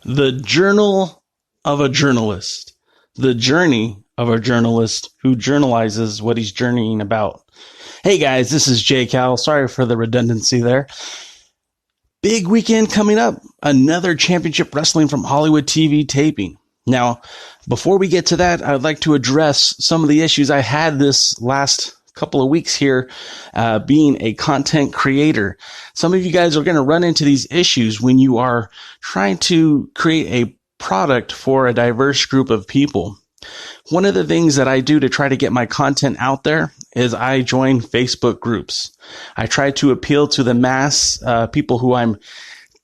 The Journal of a Journalist. The journey of a journalist who journalizes what he's journeying about. Hey guys, this is Jay Cal. Sorry for the redundancy there. Big weekend coming up. Another Championship Wrestling from Hollywood TV taping. Now, before we get to that, I'd like to address some of the issues I had this last couple of weeks here, being a content creator. Some of you guys are going to run into these issues when you are trying to create a product for a diverse group of people. One of the things that I do to try to get my content out there is I join Facebook groups. I try to appeal to the mass people who I'm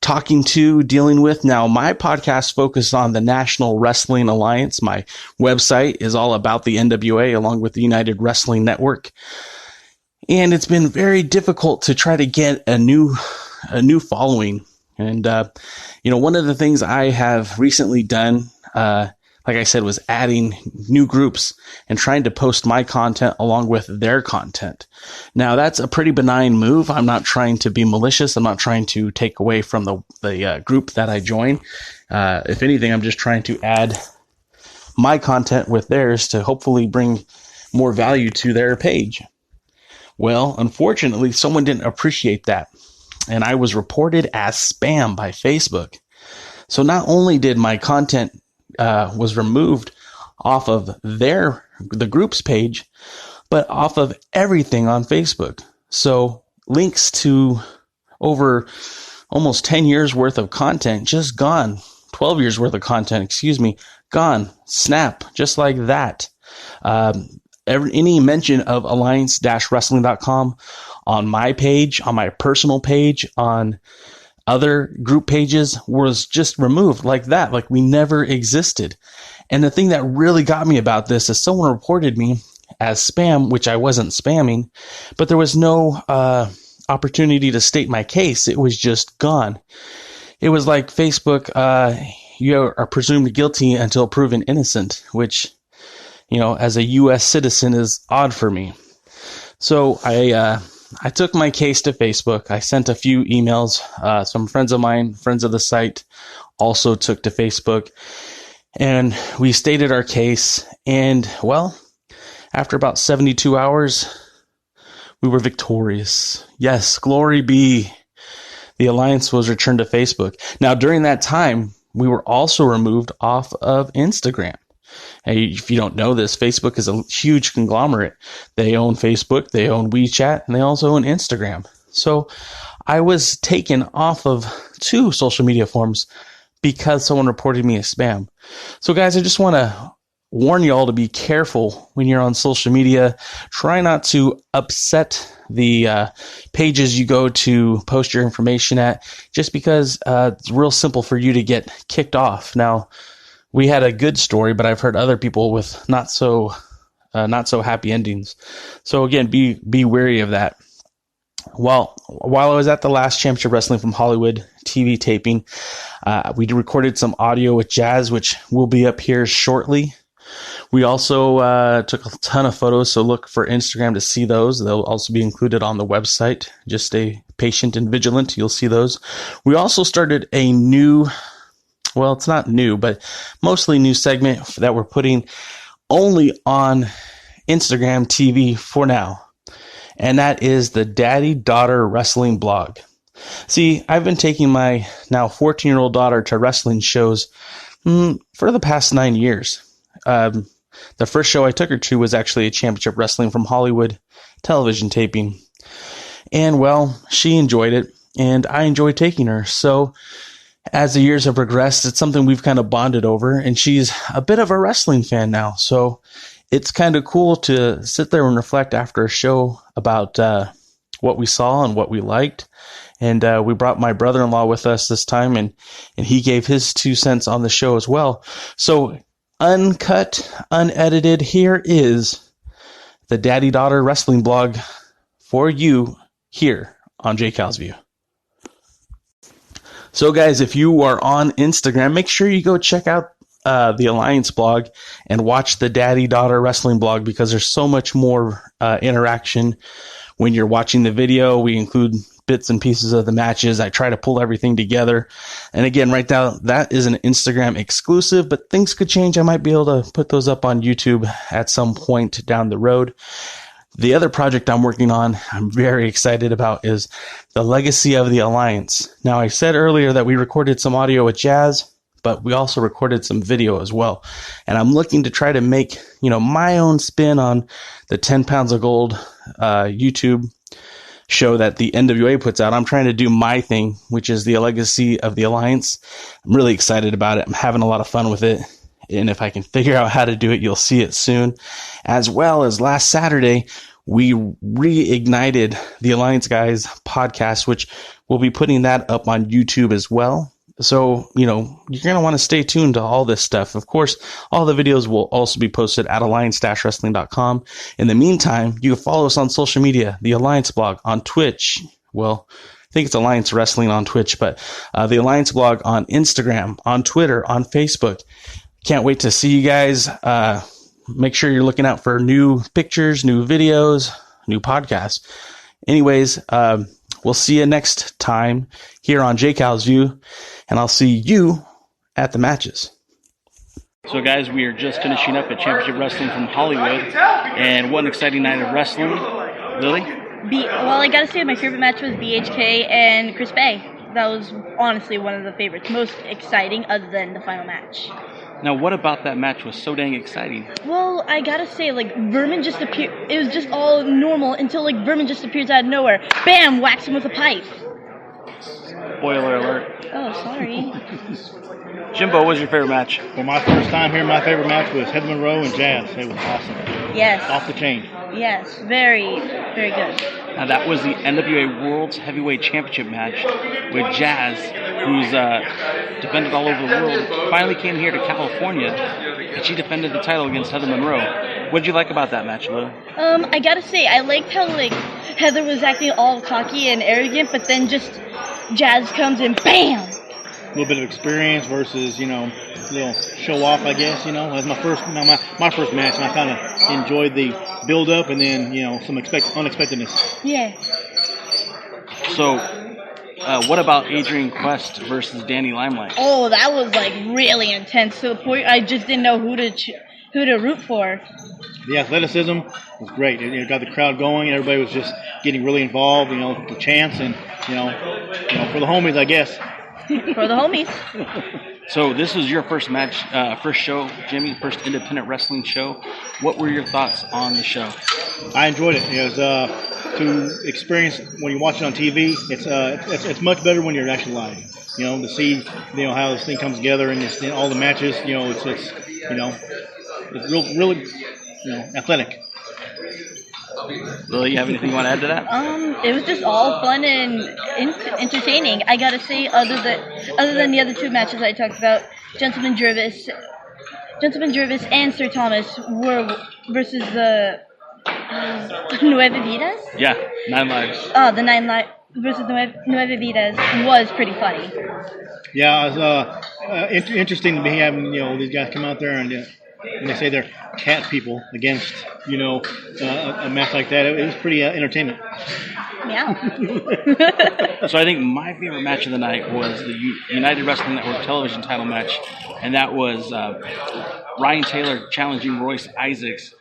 talking to, dealing with. Now, my podcast focuses on the National Wrestling Alliance. My website is all about the NWA along with the United Wrestling Network. And it's been very difficult to try to get a new following. And, one of the things I have recently done, like I said, was adding new groups and trying to post my content along with their content. Now, that's a pretty benign move. I'm not trying to be malicious. I'm not trying to take away from the group that I join. If anything, I'm just trying to add my content with theirs to hopefully bring more value to their page. Well, unfortunately, someone didn't appreciate that, and I was reported as spam by Facebook. So not only did my content was removed off of the group's page, but off of everything on Facebook. So links to over almost 10 years worth of content just gone. 12 years worth of content, gone. Snap, just like that. Any mention of alliance-wrestling.com on my page, on my personal page, on other group pages was just removed like that, like we never existed. And the thing that really got me about this is someone reported me as spam, which I wasn't spamming, but there was no opportunity to state my case. It was just gone. It was like Facebook, you are presumed guilty until proven innocent, which, as a U.S. citizen is odd for me. So I took my case to Facebook. I sent a few emails. Some friends of mine, friends of the site, also took to Facebook. And we stated our case. And, well, after about 72 hours, we were victorious. Yes, glory be. The alliance was returned to Facebook. Now, during that time, we were also removed off of Instagram. Hey, if you don't know this, Facebook is a huge conglomerate. They own Facebook, they own WeChat, and they also own Instagram. So I was taken off of 2 social media forms because someone reported me as spam. So guys, I just want to warn you all to be careful when you're on social media. Try not to upset the pages you go to post your information at, just because it's real simple for you to get kicked off. Now, we had a good story, but I've heard other people with not so happy endings. So again, be wary of that. Well, while I was at the last Championship Wrestling from Hollywood TV taping, we recorded some audio with Jazz, which will be up here shortly. We also took a ton of photos, so look for Instagram to see those. They'll also be included on the website. Just stay patient and vigilant. You'll see those. We also started a new, well, it's not new, but mostly new segment that we're putting only on Instagram TV for now. And that is the Daddy-Daughter Wrestling blog. See, I've been taking my now 14-year-old daughter to wrestling shows for the past 9 years. The first show I took her to was actually a Championship Wrestling from Hollywood television taping. And, well, she enjoyed it, and I enjoyed taking her. So as the years have progressed, it's something we've kind of bonded over, and she's a bit of a wrestling fan now. So it's kind of cool to sit there and reflect after a show about what we saw and what we liked. And we brought my brother-in-law with us this time, and he gave his 2 cents on the show as well. So uncut, unedited, here is the Daddy-Daughter Wrestling blog for you here on Jay Cal's View. So guys, if you are on Instagram, make sure you go check out the Alliance blog and watch the Daddy-Daughter Wrestling blog, because there's so much more interaction when you're watching the video. We include bits and pieces of the matches. I try to pull everything together. And again, right now, that is an Instagram exclusive, but things could change. I might be able to put those up on YouTube at some point down the road. The other project I'm working on, I'm very excited about, is the Legacy of the Alliance. Now, I said earlier that we recorded some audio with Jazz, but we also recorded some video as well. And I'm looking to try to make, my own spin on the 10 Pounds of Gold YouTube show that the NWA puts out. I'm trying to do my thing, which is the Legacy of the Alliance. I'm really excited about it. I'm having a lot of fun with it. And if I can figure out how to do it, you'll see it soon. As well as last Saturday, we reignited the Alliance Guys podcast, which we'll be putting that up on YouTube as well. So, you're going to want to stay tuned to all this stuff. Of course, all the videos will also be posted at alliance-wrestling.com. In the meantime, you can follow us on social media, the Alliance blog on Twitch. Well, I think it's Alliance Wrestling on Twitch, but the Alliance blog on Instagram, on Twitter, on Facebook. Can't wait to see you guys. Make sure you're looking out for new pictures, new videos, new podcasts. Anyways, we'll see you next time here on J Cal's View, and I'll see you at the matches. So, guys, we are just finishing up at Championship Wrestling from Hollywood, and what an exciting night of wrestling. Lily? Well, I gotta say, my favorite match was BHK and Chris Bay. That was honestly one of the favorites, most exciting other than the final match. Now, what about that match was so dang exciting? Well, I gotta say, Vermin just appeared. It was just all normal until, Vermin just appears out of nowhere. Bam! Whacks him with a pipe. Spoiler alert. Oh, sorry. Jimbo, what was your favorite match? Well, my first time here, my favorite match was Heather Monroe and Jazz. It was awesome. Yes. Off the chain. Yes, very, very good. Now, that was the NWA World's Heavyweight Championship match with Jazz, who's defended all over the world, finally came here to California, and she defended the title against Heather Monroe. What did you like about that match, Lou? I gotta say, I liked how, Heather was acting all cocky and arrogant, but then just Jazz comes and BAM! A little bit of experience versus, little show off, I guess, That was my first match, and I kind of enjoyed the build up and then, some unexpectedness. Yeah. So, what about Adrian Quest versus Danny Limelight? Oh, that was really intense to the point I just didn't know who to root for. The athleticism was great. It got the crowd going, and everybody was just getting really involved. The chants and for the homies, I guess. For the homies. So this was your first match, first show, Jimmy, first independent wrestling show. What were your thoughts on the show? I enjoyed it. It was to experience when you watch it on TV. It's much better when you're actually live. To see how this thing comes together and all the matches. It's really athletic. Lily, you have anything you want to add to that? It was just all fun and entertaining. I gotta say, other than the other two matches I talked about, Gentleman Jervis and Sir Thomas were versus the Nueve Vidas. Yeah, 9 Lives. The 9 Lives versus Nueve Vidas was pretty funny. Yeah, it was interesting to be having these guys come out there and they say they're cat people against a match like that. It was pretty entertainment. Yeah. So I think my favorite match of the night was the United Wrestling Network television title match, and that was Ryan Taylor challenging Royce Isaacs.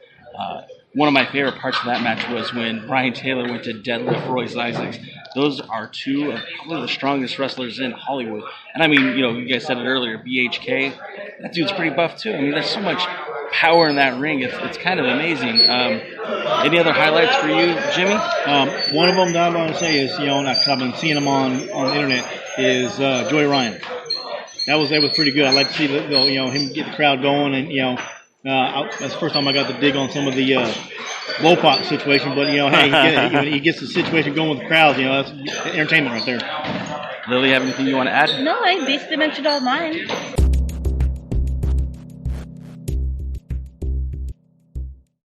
One of my favorite parts of that match was when Ryan Taylor went to deadlift Royce Isaacs. Those are two of probably the strongest wrestlers in Hollywood. And I mean, you guys said it earlier, BHK, that dude's pretty buff too. I mean, there's so much power in that ring. It's kind of amazing. Any other highlights for you, Jimmy? One of them that I want to say is, I've been seeing him on the internet, is Joey Ryan. That was pretty good. I like to see him get the crowd going, and that's the first time I got to dig on some of the Lopot situation. But hey, he gets the situation going with the crowd. That's entertainment right there. Lily, have anything you want to add? No, I basically mentioned all mine.